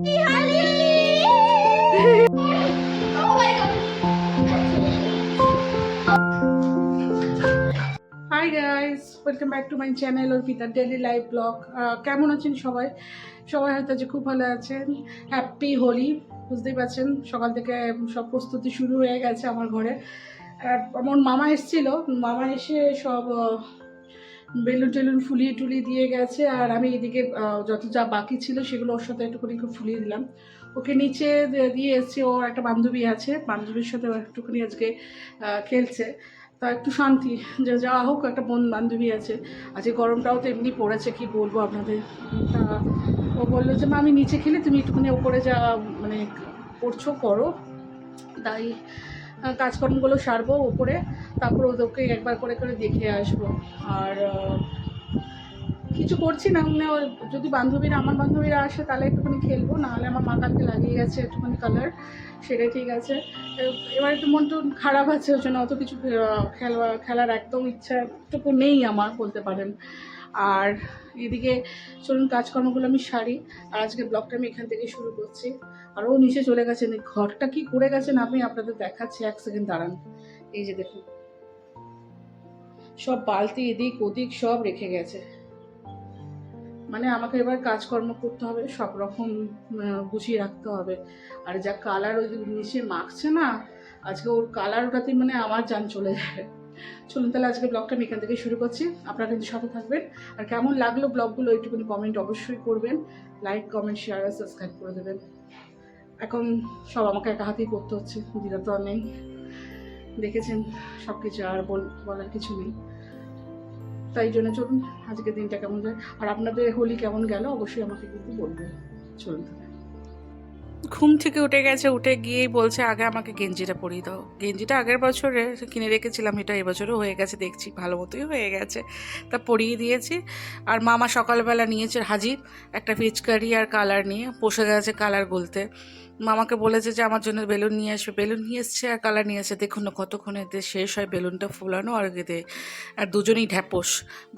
High guys, welcome back to my channel অর্পিতার daily life vlog. কেমন আছেন সবাই? সবাই হয়তো যে খুব ভালো আছেন। হ্যাপি হোলি। বুঝতেই পারছেন সকাল থেকে সব প্রস্তুতি শুরু হয়ে গেছে আমার ঘরে। আমার মামা এসেছিল, মামা এসে সব বেলুন টেলুন ফুলিয়ে টুলিয়ে দিয়ে গেছে। আর আমি এদিকে যত যা বাকি ছিল সেগুলো ওর সাথে একটুখানি ফুলিয়ে দিলাম। ওকে নিচে দিয়ে এসেছি, ওর একটা বান্ধবী আছে, বান্ধবীর সাথে ও একটুখানি আজকে খেলছে। তা একটু শান্তি, যে যা হোক একটা বান্ধবী আছে। আজকে গরমটাও তো এমনি পড়েছে, কি বলবো আপনাদের। তা ও বললো যে মা আমি নিচে খেলে তুমি একটুখানি ওপরে যা মানে করছো করো। তাই কাজকর্মগুলো সারবো ওপরে, তারপর ওদেরকে একবার করে করে দেখে আসবো। আর কিছু করছি না, মানে যদি বান্ধবীরা আমার বান্ধবীরা আসে তাহলে একটুখানি খেলবো, নাহলে আমার মা কালকে লাগিয়ে গেছে একটুখানি কালার, সেটাই ঠিক আছে। এবার একটু মন টন খারাপ আছে, ওই জন্য অত কিছু খেলার একদম ইচ্ছাটুকু নেই আমার, বলতে পারেন। আর এদিকে চলুন কাজকর্মগুলো আমি সারি। আর আজকে ব্লগটা আমি এখান থেকে শুরু করছি। আর ও নিচে চলে গেছেন, ঘরটা কি করে গেছেন আমি আপনাদের দেখাচ্ছি, এক সেকেন্ড দাঁড়ান। এই যে দেখুন, সব বালতি এদিক ওদিক সব রেখে গেছে। মানে আমাকে এবার কাজকর্ম করতে হবে, সব রকম গুছিয়ে রাখতে হবে। আর যা কালার ওই নিচে মাখছে না, আজকে ওর কালার ওটাতে মানে আমার জান চলে যাবে। চলুন তাহলে আজকে ব্লগটা আমি এখান থেকে শুরু করছি। আপনারা কিন্তু সাথে থাকবেন। আর কেমন লাগলো ব্লগগুলো একটুখানি কমেন্ট অবশ্যই করবেন। লাইক কমেন্ট শেয়ার আর সাবস্ক্রাইব করে দেবেন। এখন সব আমাকে একা হাতেই করতে হচ্ছে, দিদা তো আর নেই, দেখেছেন সব কিছু, আর বলার কিছু নেই। তাই জন্য চলুন আজকের দিনটা কেমন যায়, আর আপনাদের হোলি কেমন গেল অবশ্যই আমাকে কিন্তু বলবেন। চলুন। ঘুম থেকে উঠে গেছে, উঠে গিয়েই বলছে আগে আমাকে গেঞ্জিটা পরিয়ে দাও। গেঞ্জিটা আগের বছরে কিনে রেখেছিলাম, এটা এবছরও হয়ে গেছে, দেখছি ভালো মতোই হয়ে গেছে, তা পরিয়ে দিয়েছি। আর মামা সকালবেলা নিয়েছে হাজির একটা পিচকারি আর কালার নিয়ে, বসে গেছে কালার গুলতে। মামাকে বলেছে যে আমার জন্য বেলুন নিয়ে আসবে, বেলুন নিয়ে এসছে আর কালার নিয়ে এসছে। দেখুন না কতক্ষণে শেষ হয় বেলুনটা ফোলানো আর গেঁদে। আর দুজনেই ঢ্যাপস।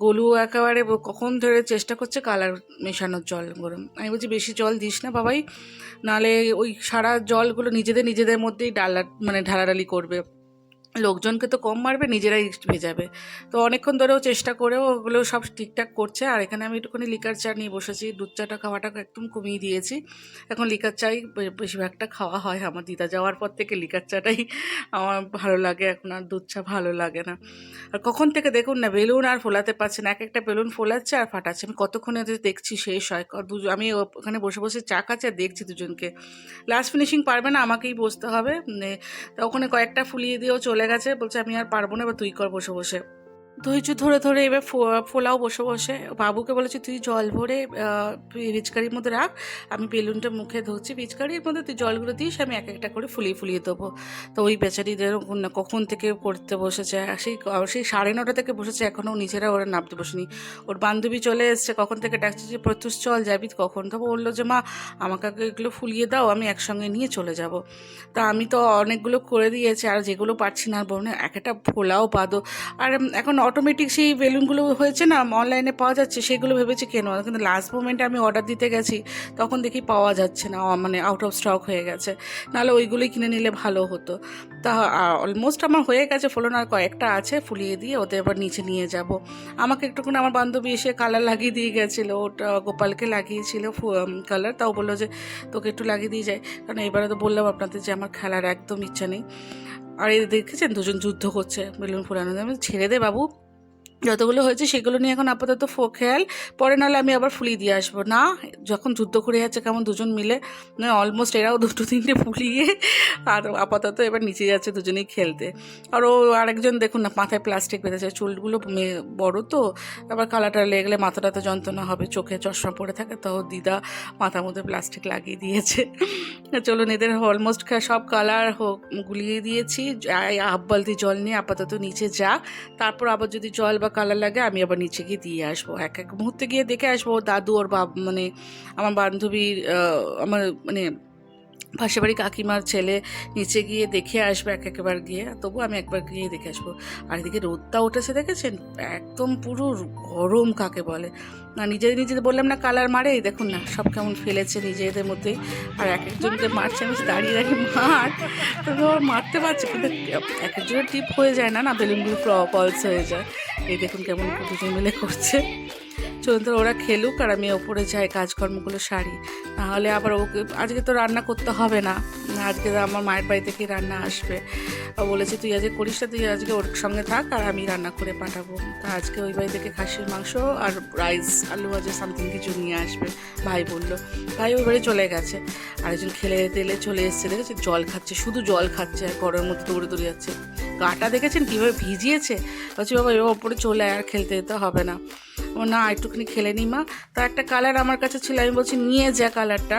গোলু একেবারে কখন ধরে চেষ্টা করছে কালার মেশানোর জল গরম। আমি বলছি বেশি জল দিস না বাবাই, নাহলে ওই সারা জলগুলো নিজেদের মধ্যেই ঢালাঢালি করবে, লোকজনকে তো কম মারবে, নিজেরাই ভেজাবে। তো অনেকক্ষণ ধরেও চেষ্টা করেও ওগুলো সব ঠিকঠাক করছে। আর এখানে আমি একটুখানি লিকার চা নিয়ে বসেছি, দুধ চাটা খাওয়াটা একদম কমিয়ে দিয়েছি। এখন লিকার চাই বেশিরভাগটা খাওয়া হয়। আমার দিদা যাওয়ার পর থেকে লিকার চাটাই আমার ভালো লাগে, এখন আর দুধ চা ভালো লাগে না। আর কখন থেকে দেখুন না বেলুন আর ফোলাতে পারছে না, এক একটা বেলুন ফোলাচ্ছে আর ফাটাচ্ছে। আমি কতক্ষণে দেখছি শেষ হয়, আমি ওখানে বসে বসে চা খাচ্ছি আর দেখছি দুজনকে। লাস্ট ফিনিশিং পারবে না, আমাকেই বসতে হবে। তা ওখানে কয়েকটা ফুলিয়ে দিয়েও চলে গেছে, বলছে আমি আর পারবো না, এবার তুই কর বসে বসে। ধৈর্য ধরে ধরে এবার ফোলাও বসে বসে। বাবুকে বলেছি তুই জল ভরে পিচকারির মধ্যে রাখ, আমি বেলুনটা মুখে ধরছি, পিচকারির মধ্যে তুই জলগুলো দিস, আমি এক একটা করে ফুলিয়ে ফুলিয়ে দেবো। তো ওই বেচারিদের কখন থেকে করতে বসেছে, সেই 9:30 থেকে বসেছে, এখনও নিজেরা ওরা নামতে বসেনি। ওর বান্ধবী চলে এসছে, কখন থেকে ডাকছে যে প্রত্যুষ চল যাবি কখন। তো বললো যে মা আমাকে এগুলো ফুলিয়ে দাও, আমি একসঙ্গে নিয়ে চলে যাব। তা আমি তো অনেকগুলো করে দিয়েছি, আর যেগুলো পারছি না বলুন এক একটা ফোলাও বাদো। আর এখন অটোমেটিক সেই বেলুনগুলো হয়েছে না, অনলাইনে পাওয়া যাচ্ছে, সেগুলো ভেবেছি কেন, কিন্তু লাস্ট মোমেন্টে আমি অর্ডার দিতে গেছি, তখন দেখি পাওয়া যাচ্ছে না, মানে আউট অফ স্টক হয়ে গেছে। নাহলে ওইগুলোই কিনে নিলে ভালো হতো। তা অলমোস্ট আমার হয়ে গেছে ফোলানো, আর কয়েকটা আছে ফুলিয়ে দিয়ে ওদের এবার নিচে নিয়ে যাব। আমাকে একটুখানি আমার বান্ধবী এসে কালার লাগিয়ে দিয়ে গেছিলো, ওটা গোপালকে লাগিয়েছিল কালার, তাও বললো যে তোকে একটু লাগিয়ে দিয়ে যায়, কারণ এবারে তো বললাম আপনাদের যে আমার খেলার একদম ইচ্ছা নেই। আর এই দেখেছেন দুজন যুদ্ধ করছে বেলুন ফোলানো, আমি ছেড়ে দে বাবু, যতগুলো হয়েছে সেগুলো নিয়ে এখন আপাতত খেয়াল, পরে নাহলে আমি আবার ফুলিয়ে দিয়ে আসবো না। যখন যুদ্ধ করে যাচ্ছে কেমন দুজন মিলে, মানে অলমোস্ট এরাও দুটো তিনটে ফুলিয়ে আর আপাতত এবার নিচে যাচ্ছে দুজনেই খেলতে। আর ও আরেকজন দেখুন না মাথায় প্লাস্টিক বেঁধেছে, চুলগুলো বড় তো, আবার কালারটা লেগলে মাথাটাতে যন্ত্রণা হবে, চোখে চশমা পড়ে থাকে, তো দিদা মাথার মধ্যে প্লাস্টিক লাগিয়ে দিয়েছে। চলুন এদের অলমোস্ট সব কালার গুলিয়ে দিয়েছি, হাফ বালতি জল নিয়ে আপাতত নিচে যা, তারপর আবার যদি জল বা কালার লাগে আমি আবার নিচে গিয়ে দিয়ে আসবো, এক এক মুহূর্তে গিয়ে দেখে আসবো। ওর দাদু ওর আমার বান্ধবীর আমার পাশে বাড়ি কাকিমার ছেলে নিচে গিয়ে দেখে আসবে একবার গিয়ে, তবু আমি একবার গিয়ে দেখে আসবো। আর এদিকে রোদটা উঠেছে দেখেছেন, একদম পুরো গরম কাকে বলে না। নিজেদের বললাম না কালার মারে, এই দেখুন না সব কেমন ফেলেছে নিজেদের মধ্যেই। আর এক একজনকে মারছে, আমি দাঁড়িয়ে মার, তবে ওর মারতে পারছে, কিন্তু এক একজনের টিপ হয়ে যায় না, বেলুনগুলো পলস হয়ে যায়। এই দেখুন কেমন দুজন মিলে করছে। চলুন তো ওরা খেলুক, আর আমি ওপরে যাই কাজকর্মগুলো সারি, নাহলে আবার ওকে আজকে তো রান্না করতে হবে না, আজকে তো আমার মায়ের বাড়ি থেকে রান্না আসবে। ও বলেছে তুই আজকে করিস না, তুই আজকে ওর সঙ্গে থাক আর আমি রান্না করে পাঠাবো। তা আজকে ওই বাড়ি থেকে খাসির মাংস আর রাইস আলু ভাজা সামথিং কিছু নিয়ে আসবে, ভাই বললো। ভাই ওই বাড়ি চলে গেছে, আরেকজন খেলে তেলে চলে এসছে, দেখেছে জল খাচ্ছে, শুধু জল খাচ্ছে আর ঘরের মধ্যে দৌড়ে দৌড়ে যাচ্ছে। গাটা দেখেছেন কীভাবে ভিজিয়েছে, বলছি বাবা এবার ওপরে চলে আর খেলতে যেতে হবে না। ও না একটুখানি খেলে নি মা। তা একটা কালার আমার কাছে ছিল, আমি বলছি নিয়ে যা কালারটা,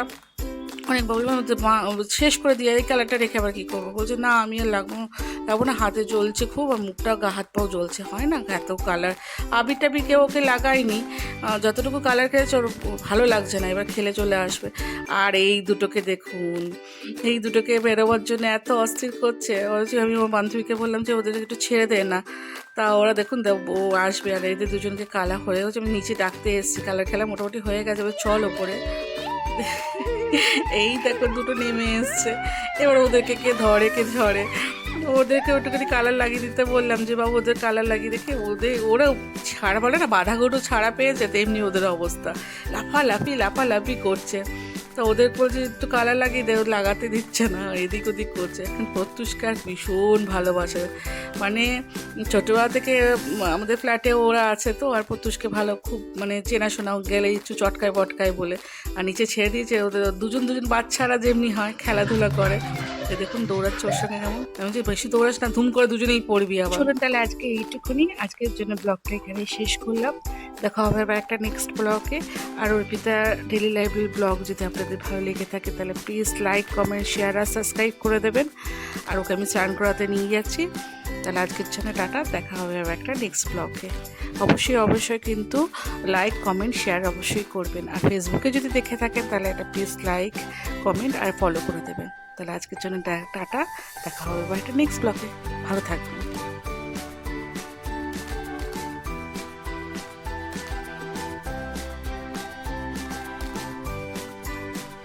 অনেক বললাম মা শেষ করে দিয়ে এই কালারটা রেখে আবার কী করবো, বলছে না আমি আর লাগবো না, হাতে জ্বলছে খুব, আর মুখটা হাত পাও জ্বলছে, হয় না এত কালার। আবির টাবির কেউ ওকে লাগাইনি, যতটুকু কালার খেলেছে ওর ভালো লাগছে না, এবার খেলে চলে আসবে। আর এই দুটোকে দেখুন, এই দুটোকে বেরোবার জন্য এত অস্থির করছে। আমি আমার বান্ধবীকে বললাম যে ওদের একটু ছেড়ে দে না, তা ওরা দেখুন ও আসবে। আর এদের দুজনকে কালা হয়ে হচ্ছে, আমি নিচে ডাকতে এসেছি, কালার খেলা মোটামুটি হয়ে গেছে, এবার চল ওপরে। এই দেখো দুটো নেমে এসছে, এবার ওদেরকে কে ধরে ওদেরকে ওটুখানি কালার লাগিয়ে দিতে বললাম যে বাবু ওদের কালার লাগিয়ে দেখে ওরা ছাড়া বলে না, বাঁধাগুলো ছাড়া পেয়েছে, তেমনি ওদের অবস্থা, লাফালাফি করছে। তো ওদের বলছে একটু কালার লাগিয়ে দেয়, লাগাতে দিচ্ছে না, এদিক ওদিক করছে। এখন প্রত্যুষকার ভীষণ ভালোবাসে, মানে ছোটোবেলা থেকে আমাদের ফ্ল্যাটে ওরা আছে তো, আর প্রত্যুষকে ভালো খুব মানে চেনাশোনাও গেলে একটু চটকায় বলে, আর নিচে ছেড়ে দিয়েছে। ওদের দুজন বাচ্চারা যেমনি হয় খেলাধুলা করে, দেখুন দৌড়াচ্ছে ওর সঙ্গে কেমন। আমি যে বেশি দৌড়াস না, ধুম করে দুজনেই পড়বি আবার। চলুন তাহলে আজকে এইটুকুনি, আজকের জন্য ব্লগটা এখানে শেষ করলাম। দেখা হবে আবার একটা নেক্সট ব্লগে। আর অর্পিতা ডেলি লাইফের ব্লগ যদি আপনাদের ভালো লেগে থাকে তাহলে প্লিজ লাইক কমেন্ট শেয়ার আর সাবস্ক্রাইব করে দেবেন। আর ওকে আমি স্নান করাতে নিয়ে যাচ্ছি। তাহলে আজকের জন্য টাটা, দেখা হবে আবার একটা নেক্সট ব্লগে। অবশ্যই কিন্তু লাইক কমেন্ট শেয়ার অবশ্যই করবেন। আর ফেসবুকে যদি দেখে থাকেন তাহলে একটা প্লিজ লাইক কমেন্ট আর ফলো করে দেবেন। তাহলে আজকের জন্য টাটা, দেখা হবে আবার একটা নেক্সট ব্লগে। ভালো থাকবেন।